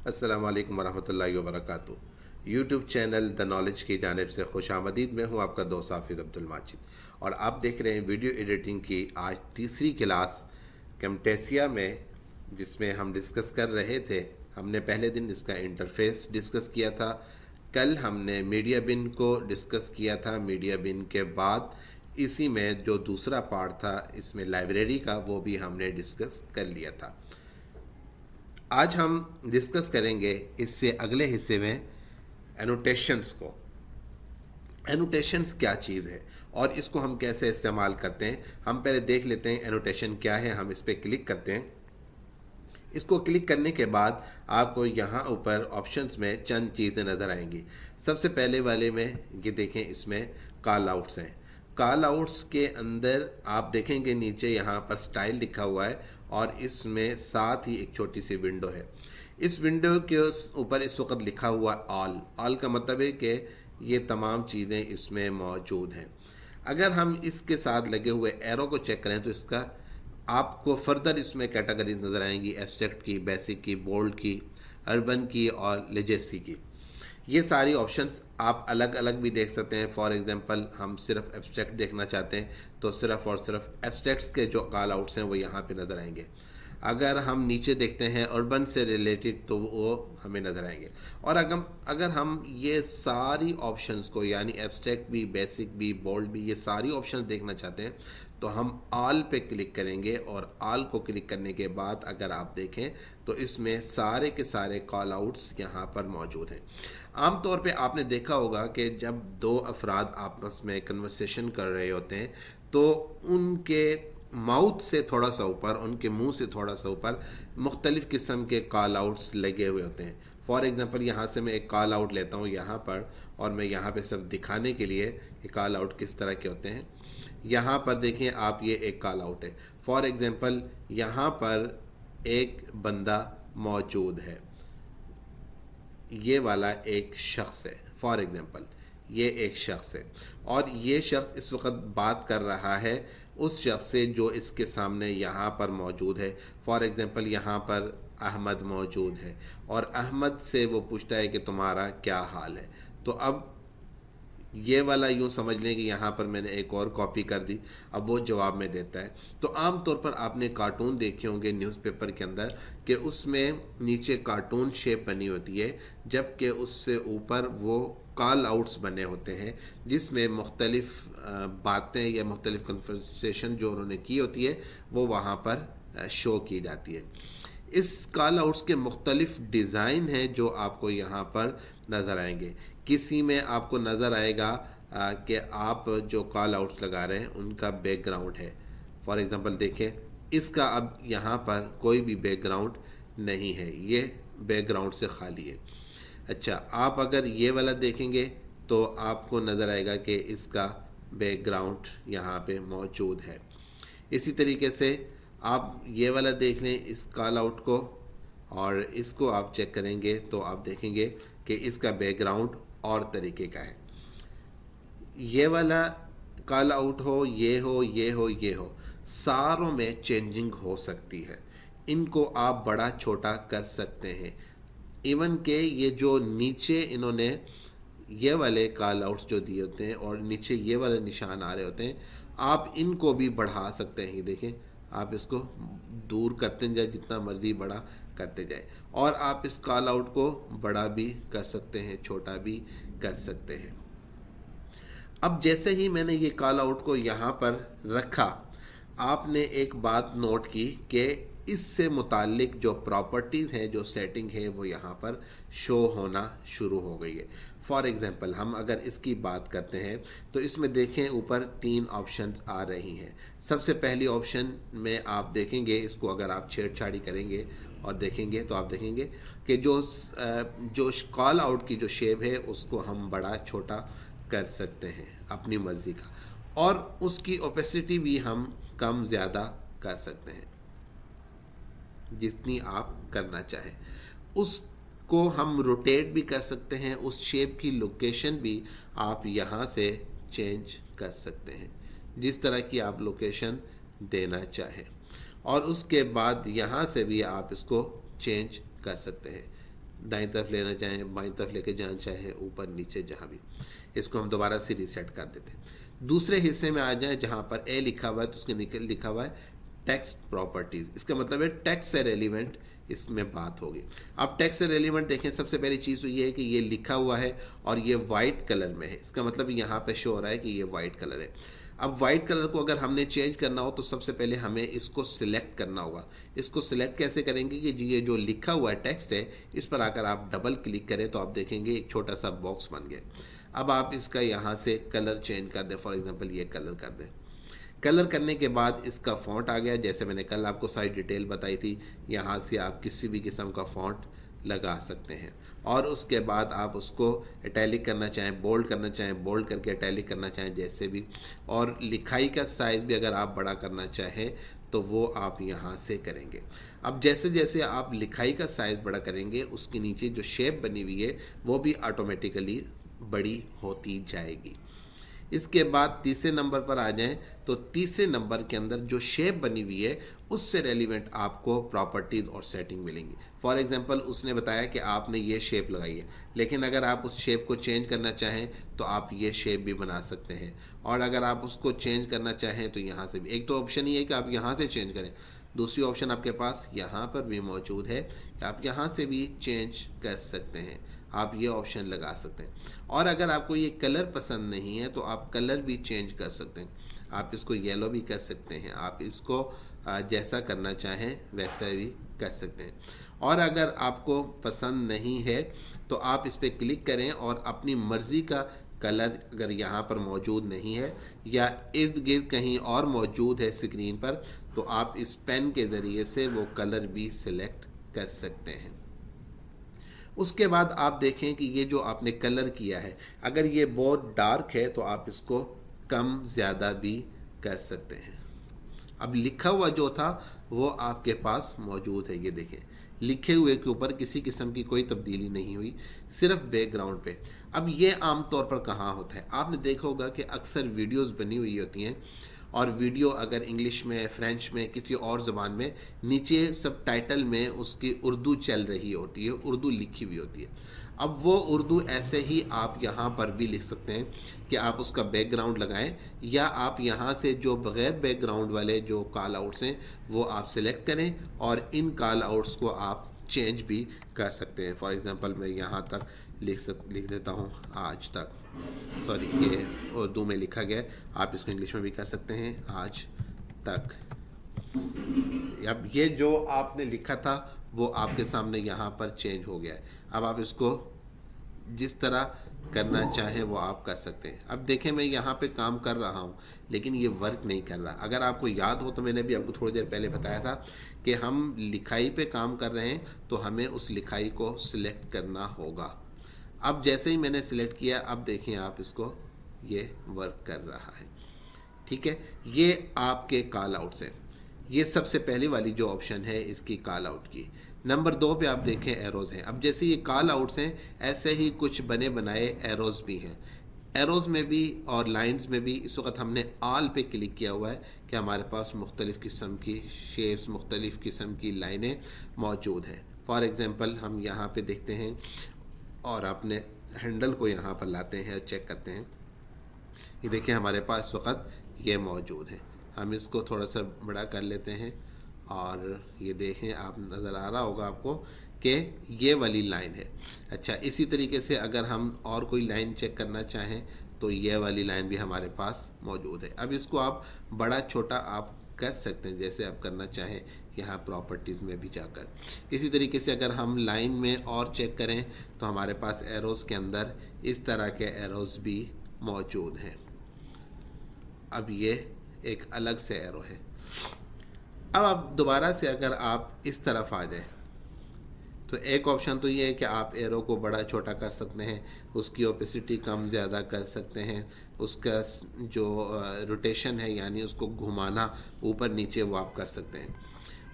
अस्सलाम वालेकुम वरहमतुल्लाहि वबरकातुहू। यूट्यूब चैनल द नॉलेज की जानिब से खुशामदीद। मैं हूँ आपका दोस्त हाफिज़ अब्दुल माजिद और आप देख रहे हैं वीडियो एडिटिंग की आज तीसरी क्लास कैमटेसिया में, जिसमें हम डिस्कस कर रहे थे। हमने पहले दिन इसका इंटरफेस डिस्कस किया था। कल हमने मीडिया बिन को डिस्कस किया था। मीडिया बिन के बाद इसी में जो दूसरा पार्ट था इसमें लाइब्रेरी का, वो भी हमने डिस्कस कर लिया था। आज हम डिस्कस करेंगे इससे अगले हिस्से में एनोटेशंस को। एनोटेशंस क्या चीज़ है और इसको हम कैसे इस्तेमाल करते हैं, हम पहले देख लेते हैं एनोटेशन क्या है। हम इस पर क्लिक करते हैं। इसको क्लिक करने के बाद आपको यहाँ ऊपर ऑप्शंस में चंद चीज़ें नज़र आएंगी। सबसे पहले वाले में ये देखें, इसमें कॉल आउट्स हैं। कॉल आउट्स के अंदर आप देखेंगे नीचे यहाँ पर स्टाइल लिखा हुआ है और इसमें साथ ही एक छोटी सी विंडो है। इस विंडो के ऊपर इस वक्त लिखा हुआ ऑल। ऑल का मतलब है कि ये तमाम चीज़ें इसमें मौजूद हैं। अगर हम इसके साथ लगे हुए एरो को चेक करें तो इसका आपको फर्दर इसमें कैटेगरीज नज़र आएंगी, एब्स्ट्रैक्ट की, बेसिक की, बोल्ड की, अर्बन की और लेजेसी की। ये सारी ऑप्शंस आप अलग अलग भी देख सकते हैं। फॉर एग्जांपल हम सिर्फ एब्स्ट्रैक्ट देखना चाहते हैं तो सिर्फ और सिर्फ एब्स्ट्रैक्ट्स के जो कॉल आउट्स हैं वो यहाँ पे नज़र आएंगे। अगर हम नीचे देखते हैं अर्बन से रिलेटेड तो वो हमें नज़र आएंगे। और अगर हम ये सारी ऑप्शंस को, यानी एब्स्ट्रैक्ट भी, बेसिक भी, बोल्ड भी, ये सारी ऑप्शंस देखना चाहते हैं तो हम ऑल पे क्लिक करेंगे। और ऑल को क्लिक करने के बाद अगर आप देखें तो इसमें सारे के सारे कॉल आउट्स यहाँ पर मौजूद हैं। आमतौर पे आपने देखा होगा कि जब दो अफराद आपस में कन्वर्सेशन कर रहे होते हैं तो उनके माउथ से थोड़ा सा ऊपर, उनके मुंह से थोड़ा सा ऊपर मुख्तलिफ़ किस्म के कॉल आउट्स लगे हुए होते हैं। फॉर एग्ज़ाम्पल यहाँ से मैं एक कॉल आउट लेता हूँ यहाँ पर, और मैं यहाँ पे सिर्फ दिखाने के लिए कि कॉल आउट किस तरह के होते हैं। यहाँ पर देखें आप, ये एक कॉल आउट है। फॉर एग्ज़ाम्पल यहाँ पर एक बंदा मौजूद है, ये वाला एक शख्स है। फॉर एग्ज़ाम्पल ये एक शख्स है और ये शख्स इस वक्त बात कर रहा है उस शख्स से जो इसके सामने यहाँ पर मौजूद है। फॉर एग्ज़ाम्पल यहाँ पर अहमद मौजूद है और अहमद से वो पूछता है कि तुम्हारा क्या हाल है। तो अब ये वाला यूँ समझ लें कि यहाँ पर मैंने एक और कॉपी कर दी, अब वो जवाब में देता है। तो आम तौर पर आपने कार्टून देखे होंगे न्यूज़पेपर के अंदर कि उसमें नीचे कार्टून शेप बनी होती है, जबकि उससे ऊपर वो कॉल आउट्स बने होते हैं जिसमें मुख्तलिफ़ बातें या मुख्तलिफ़ कन्वर्सेशन जो उन्होंने की होती है वो वहाँ पर शो की जाती है। इस कॉल आउट्स के मुख्तलिफ़ डिज़ाइन हैं जो आपको यहाँ पर नज़र आएंगे। किसी में आपको नज़र आएगा कि आप जो कॉल आउट्स लगा रहे हैं उनका बैकग्राउंड है। फॉर एग्ज़ाम्पल देखें, इसका अब यहाँ पर कोई भी बैकग्राउंड नहीं है, ये बैकग्राउंड से खाली है। अच्छा, आप अगर ये वाला देखेंगे तो आपको नज़र आएगा कि इसका बैकग्राउंड यहाँ पे मौजूद है। इसी तरीके से आप ये वाला देख लें इस कॉल आउट को, और इसको आप चेक करेंगे तो आप देखेंगे कि इसका बैकग्राउंड और तरीके का है। ये वाला कॉल आउट हो, ये हो, ये हो, ये हो, सारों में चेंजिंग हो सकती है। इनको आप बड़ा छोटा कर सकते हैं। इवन के ये जो नीचे इन्होंने ये वाले कॉल आउट्स जो दिए होते हैं और नीचे ये वाले निशान आ रहे होते हैं, आप इनको भी बढ़ा सकते हैं। ये देखें, आप इसको दूर करते जाए, जितना मर्ज़ी बड़ा करते जाए, और आप इस कॉल आउट को बड़ा भी कर सकते हैं, छोटा भी कर सकते हैं। अब जैसे ही मैंने ये कॉल आउट को यहाँ पर रखा, आपने एक बात नोट की कि इससे मुताल्लिक जो प्रॉपर्टीज़ हैं, जो सेटिंग है, वो यहाँ पर शो होना शुरू हो गई है। फॉर एग्ज़ाम्पल हम अगर इसकी बात करते हैं तो इसमें देखें ऊपर 3 ऑप्शंस आ रही हैं। सबसे पहली ऑप्शन में आप देखेंगे, इसको अगर आप छेड़छाड़ी करेंगे और देखेंगे तो आप देखेंगे कि जो कॉल आउट की जो शेप है उसको हम बड़ा छोटा कर सकते हैं अपनी मर्ज़ी का, और उसकी ओपेसिटी भी हम कम ज़्यादा कर सकते हैं जितनी आप करना चाहें। उसको हम रोटेट भी कर सकते हैं, उस शेप की लोकेशन भी आप यहाँ से चेंज कर सकते हैं जिस तरह की आप लोकेशन देना चाहें, और उसके बाद यहाँ से भी आप इसको चेंज कर सकते हैं। दाईं तरफ लेना चाहें, बाईं तरफ लेके जाना चाहें, ऊपर नीचे जहाँ भी। इसको हम दोबारा से रीसेट कर देते हैं। दूसरे हिस्से में आ जाए जहाँ पर ए लिखा हुआ है तो उसके लिखा हुआ है टेक्स्ट प्रॉपर्टीज़। इसका मतलब है टेक्स्ट से रेलिवेंट इसमें बात होगी। अब टेक्स्ट से रेलिवेंट देखें, सबसे पहली चीज़ तो ये है कि ये लिखा हुआ है और ये वाइट कलर में है। इसका मतलब यहाँ पे शो हो रहा है कि ये वाइट कलर है। अब वाइट कलर को अगर हमने चेंज करना हो तो सबसे पहले हमें इसको सिलेक्ट करना होगा। इसको सिलेक्ट कैसे करेंगे कि ये जो लिखा हुआ है टेक्स्ट है, इस पर आकर आप डबल क्लिक करें तो आप देखेंगे एक छोटा सा बॉक्स बन गया। अब आप इसका यहाँ से कलर चेंज कर दें, फॉर एग्जांपल ये कलर कर दें। कलर करने के बाद इसका फ़ॉन्ट आ गया, जैसे मैंने कल आपको सारी डिटेल बताई थी। यहाँ से आप किसी भी किस्म का फ़ॉन्ट लगा सकते हैं और उसके बाद आप उसको इटैलिक करना चाहें, बोल्ड करना चाहें, बोल्ड करके इटैलिक करना चाहें, जैसे भी। और लिखाई का साइज़ भी अगर आप बड़ा करना चाहें तो वो आप यहाँ से करेंगे। अब जैसे जैसे आप लिखाई का साइज़ बड़ा करेंगे, उसके नीचे जो शेप बनी हुई है वो भी ऑटोमेटिकली बड़ी होती जाएगी। इसके बाद तीसरे नंबर पर आ जाएं तो तीसरे नंबर के अंदर जो शेप बनी हुई है उससे रेलिवेंट आपको प्रॉपर्टीज़ और सेटिंग मिलेंगी। फॉर एग्जांपल उसने बताया कि आपने ये शेप लगाई है, लेकिन अगर आप उस शेप को चेंज करना चाहें तो आप ये शेप भी बना सकते हैं। और अगर आप उसको चेंज करना चाहें तो यहाँ से भी, एक तो ऑप्शन ये है कि आप यहाँ से चेंज करें, दूसरी ऑप्शन आपके पास यहाँ पर भी मौजूद है कि आप यहाँ से भी चेंज कर सकते हैं। आप ये ऑप्शन लगा सकते हैं। और अगर आपको ये कलर पसंद नहीं है तो आप कलर भी चेंज कर सकते हैं। आप इसको येलो भी कर सकते हैं, आप इसको जैसा करना चाहें वैसा भी कर सकते हैं। और अगर आपको पसंद नहीं है तो आप इस पर क्लिक करें और अपनी मर्ज़ी का कलर अगर यहाँ पर मौजूद नहीं है या इर्द गिर्द कहीं और मौजूद है स्क्रीन पर, तो आप इस पेन के ज़रिए से वो कलर भी सिलेक्ट कर सकते हैं। उसके बाद आप देखें कि ये जो आपने कलर किया है, अगर ये बहुत डार्क है तो आप इसको कम ज़्यादा भी कर सकते हैं। अब लिखा हुआ जो था वो आपके पास मौजूद है, ये देखें लिखे हुए के ऊपर किसी किस्म की कोई तब्दीली नहीं हुई, सिर्फ बैकग्राउंड पे। अब ये आम तौर पर कहाँ होता है, आपने देखा होगा कि अक्सर वीडियोस बनी हुई होती हैं और वीडियो अगर इंग्लिश में, फ्रेंच में, किसी और ज़बान में, नीचे सब टाइटल में उसकी उर्दू चल रही होती है, उर्दू लिखी हुई होती है। अब वो उर्दू ऐसे ही आप यहाँ पर भी लिख सकते हैं कि आप उसका बैकग्राउंड लगाएं, या आप यहाँ से जो बग़ैर बैकग्राउंड वाले जो कॉल आउट्स हैं वो आप सिलेक्ट करें और इन कॉल आउट्स को आप चेंज भी कर सकते हैं। फॉर एग्ज़ाम्पल मैं यहाँ तक लिख देता हूँ आज तक, सॉरी ये उर्दू में लिखा गया, आप इसको इंग्लिश में भी कर सकते हैं, आज तक। अब ये जो आपने लिखा था वो आपके सामने यहाँ पर चेंज हो गया है। अब आप इसको जिस तरह करना चाहें वो आप कर सकते हैं। अब देखें मैं यहाँ पे काम कर रहा हूँ लेकिन ये वर्क नहीं कर रहा। अगर आपको याद हो तो मैंने भी आपको थोड़ी देर पहले बताया था कि हम लिखाई पे काम कर रहे हैं तो हमें उस लिखाई को सिलेक्ट करना होगा। अब जैसे ही मैंने सिलेक्ट किया, अब देखें आप इसको, ये वर्क कर रहा है। ठीक है, ये आपके कॉल आउट्स हैं। ये सबसे पहली वाली जो ऑप्शन है इसकी कॉल आउट की। नंबर 2 पे आप देखें एरोज़ हैं। अब जैसे ये कॉल आउट्स हैं ऐसे ही कुछ बने बनाए एरोज़ भी हैं। एरोज़ में भी और लाइंस में भी इस वक्त हमने ऑल पे क्लिक किया हुआ है कि हमारे पास मुख्तलिफ़ किस्म की शेप्स, मुख्तलिफ़ किस्म की लाइनें मौजूद हैं। फॉर एग्ज़ाम्पल हम यहाँ पे देखते हैं और अपने हैंडल को यहाँ पर लाते हैं और चेक करते हैं। ये देखें हमारे पास इस वक्त ये मौजूद है। हम इसको थोड़ा सा बड़ा कर लेते हैं और ये देखें, आप नज़र आ रहा होगा आपको कि ये वाली लाइन है। अच्छा, इसी तरीके से अगर हम और कोई लाइन चेक करना चाहें तो ये वाली लाइन भी हमारे पास मौजूद है। अब इसको आप बड़ा छोटा आप कर सकते हैं जैसे आप करना चाहें यहाँ प्रॉपर्टीज़ में भी जाकर। इसी तरीके से अगर हम लाइन में और चेक करें तो हमारे पास एरोज़ के अंदर इस तरह के एरोज़ भी मौजूद हैं। अब ये एक अलग से एरो है। अब आप दोबारा से अगर आप इस तरफ आ जाएं तो एक ऑप्शन तो ये है कि आप एरो को बड़ा छोटा कर सकते हैं, उसकी ओपेसिटी कम ज़्यादा कर सकते हैं, उसका जो रोटेशन है यानी उसको घुमाना ऊपर नीचे वो आप कर सकते हैं।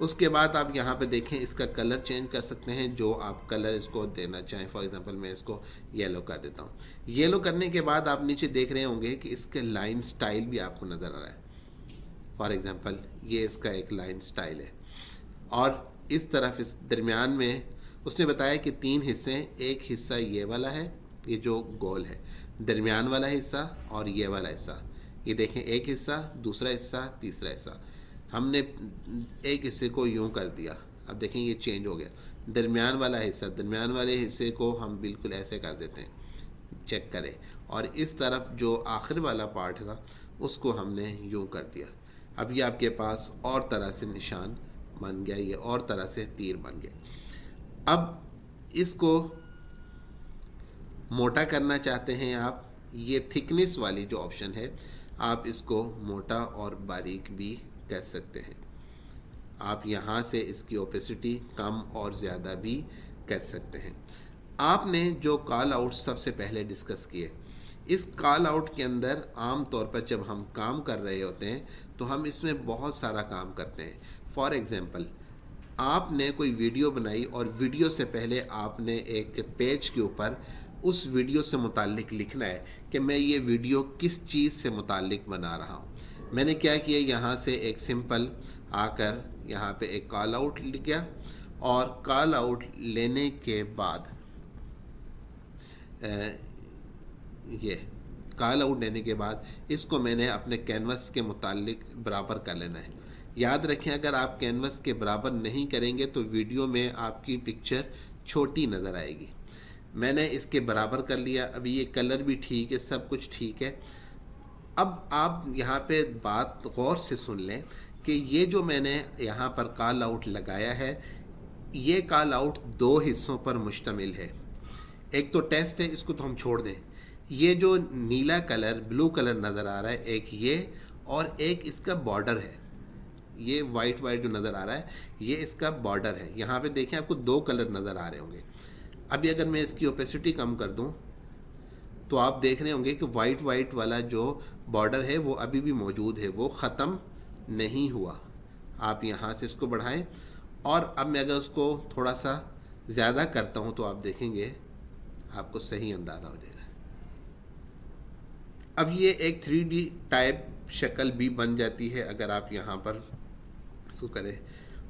उसके बाद आप यहाँ पे देखें इसका कलर चेंज कर सकते हैं, जो आप कलर इसको देना चाहें। फॉर एग्जांपल मैं इसको येलो कर देता हूँ। येलो करने के बाद आप नीचे देख रहे होंगे कि इसके लाइन स्टाइल भी आपको नज़र आ रहा है। फॉर एग्जांपल ये इसका एक लाइन स्टाइल है और इस तरफ इस दरमियान में उसने बताया कि 3 हिस्से हैं, एक हिस्सा ये वाला है, ये जो गोल है, दरमियान वाला हिस्सा और ये वाला हिस्सा। ये देखें, एक हिस्सा, दूसरा हिस्सा, तीसरा हिस्सा। हमने एक हिस्से को यूं कर दिया, अब देखें ये चेंज हो गया। दरमियान वाला हिस्सा, दरमियान वाले हिस्से को हम बिल्कुल ऐसे कर देते हैं, चेक करें। और इस तरफ जो आखिर वाला पार्ट था उसको हमने यूं कर दिया। अब ये आपके पास और तरह से निशान बन गया, ये और तरह से तीर बन गया। अब इसको मोटा करना चाहते हैं आप, ये थिकनेस वाली जो ऑप्शन है, आप इसको मोटा और बारीक भी कर सकते हैं। आप यहाँ से इसकी ओपेसिटी कम और ज़्यादा भी कर सकते हैं। आपने जो कॉल आउट सबसे पहले डिस्कस किए, इस कॉल आउट के अंदर आम तौर पर जब हम काम कर रहे होते हैं तो हम इसमें बहुत सारा काम करते हैं। फॉर एग्ज़ाम्पल, आपने कोई वीडियो बनाई और वीडियो से पहले आपने एक पेज के ऊपर उस वीडियो से मुताल्लिक लिखना है कि मैं ये वीडियो किस चीज़ से मुताल्लिक बना रहा हूँ। मैंने क्या किया, यहाँ से एक सिंपल आकर यहाँ पे एक कॉल आउट लिख गया, और कॉल आउट लेने के बाद ये कॉल आउट लेने के बाद इसको मैंने अपने कैनवस के मुताल्लिक बराबर कर लेना है। याद रखें, अगर आप कैनवस के बराबर नहीं करेंगे तो वीडियो में आपकी पिक्चर छोटी नज़र आएगी। मैंने इसके बराबर कर लिया। अभी ये कलर भी ठीक है, सब कुछ ठीक है। अब आप यहाँ पे बात गौर से सुन लें कि ये जो मैंने यहाँ पर कॉल आउट लगाया है, ये कॉल आउट 2 हिस्सों पर मुश्तमिल है। एक तो टेस्ट है, इसको तो हम छोड़ दें। ये जो नीला कलर, ब्लू कलर नज़र आ रहा है, एक ये और एक इसका बॉर्डर है। ये वाइट जो नज़र आ रहा है, ये इसका बॉर्डर है। यहाँ पे देखें, आपको 2 कलर नज़र आ रहे होंगे। अभी अगर मैं इसकी ओपेसिटी कम कर दूं तो आप देख रहे होंगे कि वाइट वाला जो बॉर्डर है वो अभी भी मौजूद है, वो ख़त्म नहीं हुआ। आप यहाँ से इसको बढ़ाएं, और अब मैं अगर उसको थोड़ा सा ज़्यादा करता हूँ तो आप देखेंगे आपको सही अंदाज़ा हो जाएगा। अब ये एक 3D टाइप शक्ल भी बन जाती है अगर आप यहाँ पर इसको करें,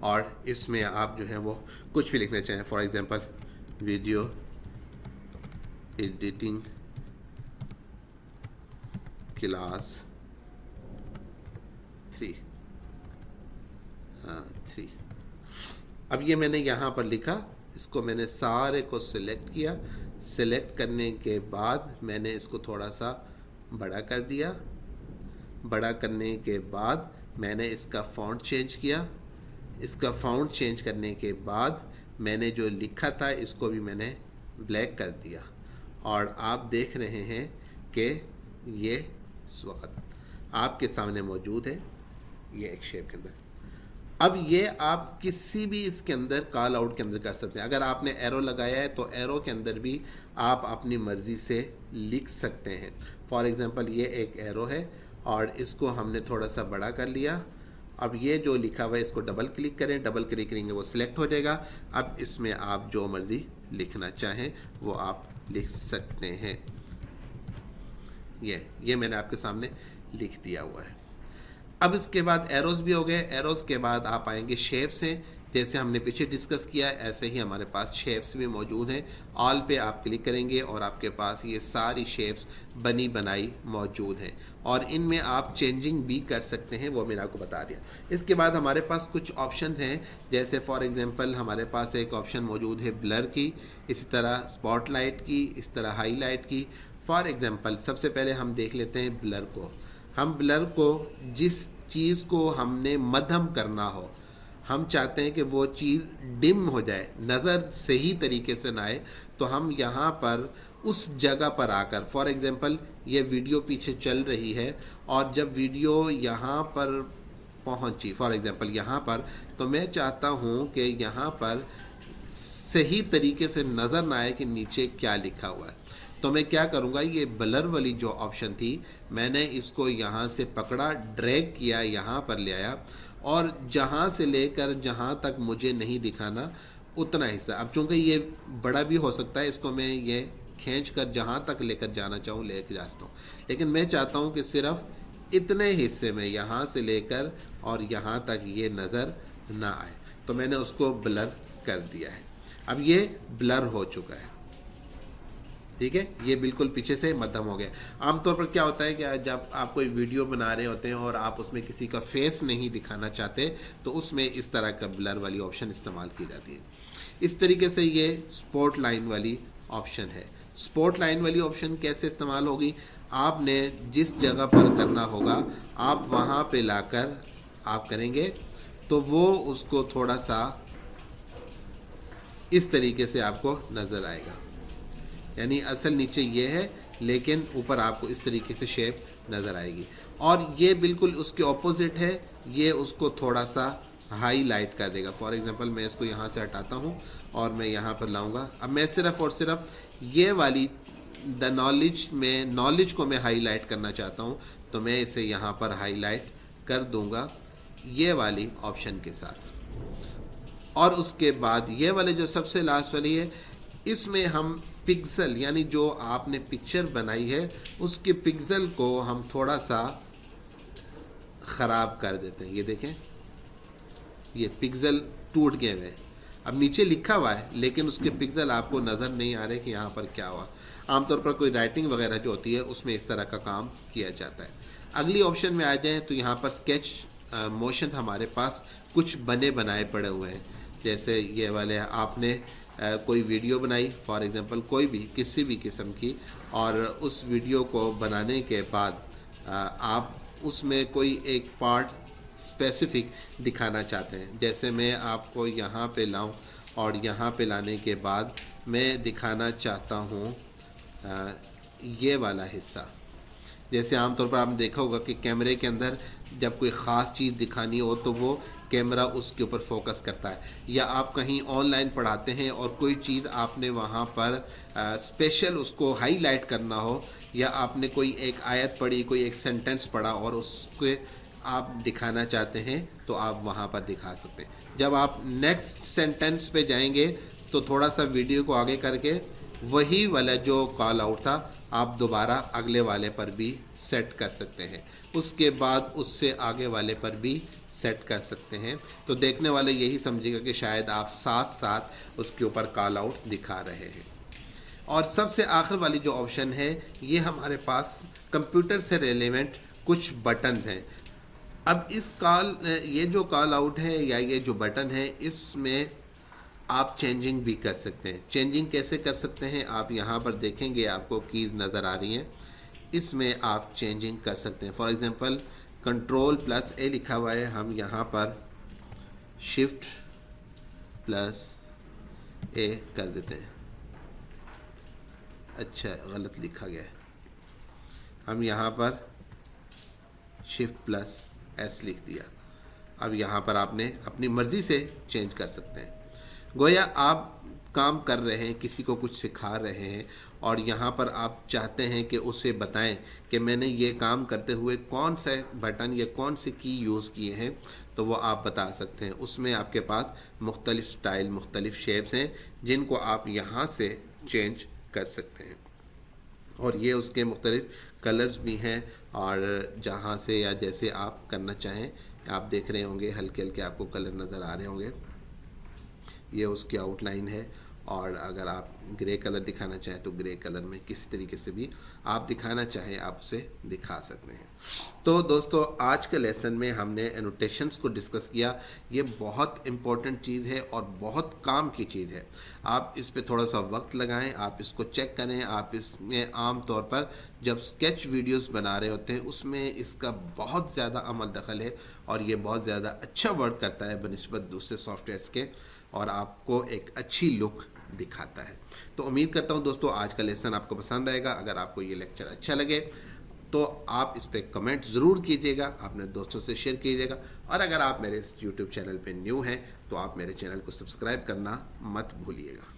और इसमें आप जो है वो कुछ भी लिखना चाहें। For example, video editing class 3। अब ये मैंने यहाँ पर लिखा, इसको मैंने सारे को सिलेक्ट किया। सिलेक्ट करने के बाद मैंने इसको थोड़ा सा बड़ा कर दिया। बड़ा करने के बाद मैंने इसका फ़ॉन्ट चेंज किया। इसका फ़ॉन्ट चेंज करने के बाद मैंने जो लिखा था इसको भी मैंने ब्लैक कर दिया, और आप देख रहे हैं कि ये इस वक्त आपके सामने मौजूद है, ये एक शेप के अंदर। अब ये आप किसी भी इसके अंदर कॉल आउट के अंदर कर सकते हैं। अगर आपने एरो लगाया है तो एरो के अंदर भी आप अपनी मर्ज़ी से लिख सकते हैं। फॉर एग्ज़ाम्पल, ये एक एरो है और इसको हमने थोड़ा सा बड़ा कर लिया। अब ये जो लिखा हुआ है इसको डबल क्लिक करें, डबल क्लिक करेंगे वो सिलेक्ट हो जाएगा। अब इसमें आप जो मर्ज़ी लिखना चाहें वो आप लिख सकते हैं। ये मैंने आपके सामने लिख दिया हुआ है। अब इसके बाद एरोज़ भी हो गए। एरोज़ के बाद आप आएंगे शेप्स हैं। जैसे हमने पीछे डिस्कस किया ऐसे ही हमारे पास शेप्स भी मौजूद हैं। ऑल पे आप क्लिक करेंगे और आपके पास ये सारी शेप्स बनी बनाई मौजूद हैं, और इनमें आप चेंजिंग भी कर सकते हैं, वो मैंने आपको बता दिया। इसके बाद हमारे पास कुछ ऑप्शन हैं, जैसे फॉर एग्जांपल हमारे पास एक ऑप्शन मौजूद है ब्लर की, इसी तरह स्पॉटलाइट की, इस तरह हाईलाइट की। फॉर एग्जांपल सबसे पहले हम देख लेते हैं ब्लर को। हम ब्लर को जिस चीज़ को हमने मध्यम करना हो, हम चाहते हैं कि वो चीज़ डिम हो जाए, नज़र सही तरीके से ना आए, तो हम यहाँ पर उस जगह पर आकर, फॉर एग्ज़ाम्पल ये वीडियो पीछे चल रही है और जब वीडियो यहाँ पर पहुँची, फॉर एग्ज़ाम्पल यहाँ पर, तो मैं चाहता हूँ कि यहाँ पर सही तरीके से नज़र ना आए कि नीचे क्या लिखा हुआ है। तो मैं क्या करूँगा, ये ब्लर वाली जो ऑप्शन थी मैंने इसको यहाँ से पकड़ा, ड्रैग किया, यहाँ पर ले आया, और जहाँ से लेकर जहाँ तक मुझे नहीं दिखाना उतना हिस्सा, अब चूँकि ये बड़ा भी हो सकता है, इसको मैं ये खींच कर जहाँ तक लेकर जाना चाहूँ लेकर जा सकता हूँ, लेकिन मैं चाहता हूँ कि सिर्फ इतने हिस्से में यहाँ से लेकर और यहाँ तक ये नज़र ना आए, तो मैंने उसको ब्लर कर दिया है। अब ये ब्लर हो चुका है, ठीक है, ये बिल्कुल पीछे से मध्यम हो गया। आमतौर पर क्या होता है कि जब आप कोई वीडियो बना रहे होते हैं और आप उसमें किसी का फेस नहीं दिखाना चाहते तो उसमें इस तरह का ब्लर वाली ऑप्शन इस्तेमाल की जाती है। इस तरीके से ये स्पॉट लाइन वाली ऑप्शन है। स्पॉट लाइन वाली ऑप्शन कैसे इस्तेमाल होगी, आपने जिस जगह पर करना होगा आप वहाँ पे लाकर आप करेंगे तो वो उसको थोड़ा सा इस तरीके से आपको नज़र आएगा, यानी असल नीचे ये है लेकिन ऊपर आपको इस तरीके से शेप नज़र आएगी। और ये बिल्कुल उसके ऑपोजिट है, ये उसको थोड़ा सा हाईलाइट कर देगा। फॉर एग्जांपल मैं इसको यहाँ से हटाता हूँ और मैं यहाँ पर लाऊंगा। अब मैं सिर्फ़ और सिर्फ ये वाली द नॉलेज को मैं हाईलाइट करना चाहता हूँ तो मैं इसे यहाँ पर हाईलाइट कर दूँगा ये वाली ऑप्शन के साथ। और उसके बाद ये वाले जो सबसे लास्ट वाली है, इसमें हम पिक्सल यानी जो आपने पिक्चर बनाई है उसके पिक्सल को हम थोड़ा सा ख़राब कर देते हैं। ये देखें, ये पिक्सल टूट गए हुए हैं। अब नीचे लिखा हुआ है लेकिन उसके पिक्सल आपको नज़र नहीं आ रहे कि यहाँ पर क्या हुआ। आमतौर पर कोई राइटिंग वगैरह जो होती है उसमें इस तरह का काम किया जाता है। अगली ऑप्शन में आ जाएँ तो यहाँ पर स्केच मोशन हमारे पास कुछ बने बनाए पड़े हुए हैं। जैसे ये वाले आपने कोई वीडियो बनाई फॉर एग्जांपल कोई भी किसी भी किस्म की, और उस वीडियो को बनाने के बाद आप उसमें कोई एक पार्ट स्पेसिफिक दिखाना चाहते हैं। जैसे मैं आपको यहाँ पे लाऊं और यहाँ पे लाने के बाद मैं दिखाना चाहता हूँ ये वाला हिस्सा। जैसे आमतौर पर आपने देखा होगा कि कैमरे के अंदर जब कोई ख़ास चीज़ दिखानी हो तो वो कैमरा उसके ऊपर फोकस करता है, या आप कहीं ऑनलाइन पढ़ाते हैं और कोई चीज़ आपने वहाँ पर स्पेशल उसको हाईलाइट करना हो, या आपने कोई एक आयत पढ़ी, कोई एक सेंटेंस पढ़ा और उसके आप दिखाना चाहते हैं तो आप वहाँ पर दिखा सकते हैं। जब आप नेक्स्ट सेंटेंस पे जाएंगे तो थोड़ा सा वीडियो को आगे करके वही वाला जो कॉल आउट था आप दोबारा अगले वाले पर भी सेट कर सकते हैं, उसके बाद उससे आगे वाले पर भी सेट कर सकते हैं। तो देखने वाले यही समझेगा कि शायद आप साथ साथ उसके ऊपर कॉल आउट दिखा रहे हैं। और सबसे आखिर वाली जो ऑप्शन है ये हमारे पास कंप्यूटर से रिलेवेंट कुछ बटन्स हैं। अब ये जो कॉल आउट है या ये जो बटन है इसमें आप चेंजिंग भी कर सकते हैं। चेंजिंग कैसे कर सकते हैं, आप यहाँ पर देखेंगे आपको कीज़ नज़र आ रही हैं, इसमें आप चेंजिंग कर सकते हैं। फॉर एग्जांपल Ctrl+A लिखा हुआ है, हम यहाँ पर Shift+A कर देते हैं। अच्छा गलत लिखा गया है, हम यहाँ पर Shift+S लिख दिया। अब यहाँ पर आपने अपनी मर्ज़ी से चेंज कर सकते हैं। गोया आप काम कर रहे हैं, किसी को कुछ सिखा रहे हैं और यहाँ पर आप चाहते हैं कि उसे बताएं कि मैंने ये काम करते हुए कौन सा बटन या कौन से की यूज़ किए हैं, तो वो आप बता सकते हैं। उसमें आपके पास मुख्तलिफ़ स्टाइल, मुख्तलिफ़ शेप्स हैं जिनको आप यहाँ से चेंज कर सकते हैं, और ये उसके मुख्तलिफ़ कलर्स भी हैं। और जहाँ से या जैसे आप करना चाहें, आप देख रहे होंगे हल्के हल्के आपको कलर नज़र आ रहे होंगे, ये उसकी आउटलाइन है। और अगर आप ग्रे कलर दिखाना चाहें तो ग्रे कलर में किसी तरीके से भी आप दिखाना चाहें आप उसे दिखा सकते हैं। तो दोस्तों आज के लेसन में हमने एनोटेशंस को डिस्कस किया। ये बहुत इम्पोर्टेंट चीज़ है और बहुत काम की चीज़ है। आप इस पे थोड़ा सा वक्त लगाएं, आप इसको चेक करें। आप इसमें आम तौर पर जब स्केच वीडियोस बना रहे होते हैं उसमें इसका बहुत ज़्यादा अमल दखल है और ये बहुत ज़्यादा अच्छा वर्क करता है बनिस्बत दूसरे सॉफ्टवेयर्स के, और आपको एक अच्छी लुक दिखाता है। तो उम्मीद करता हूँ दोस्तों आज का लेसन आपको पसंद आएगा। अगर आपको ये लेक्चर अच्छा लगे तो आप इस पर कमेंट ज़रूर कीजिएगा, अपने दोस्तों से शेयर कीजिएगा, और अगर आप मेरे इस YouTube चैनल पे न्यू हैं तो आप मेरे चैनल को सब्सक्राइब करना मत भूलिएगा।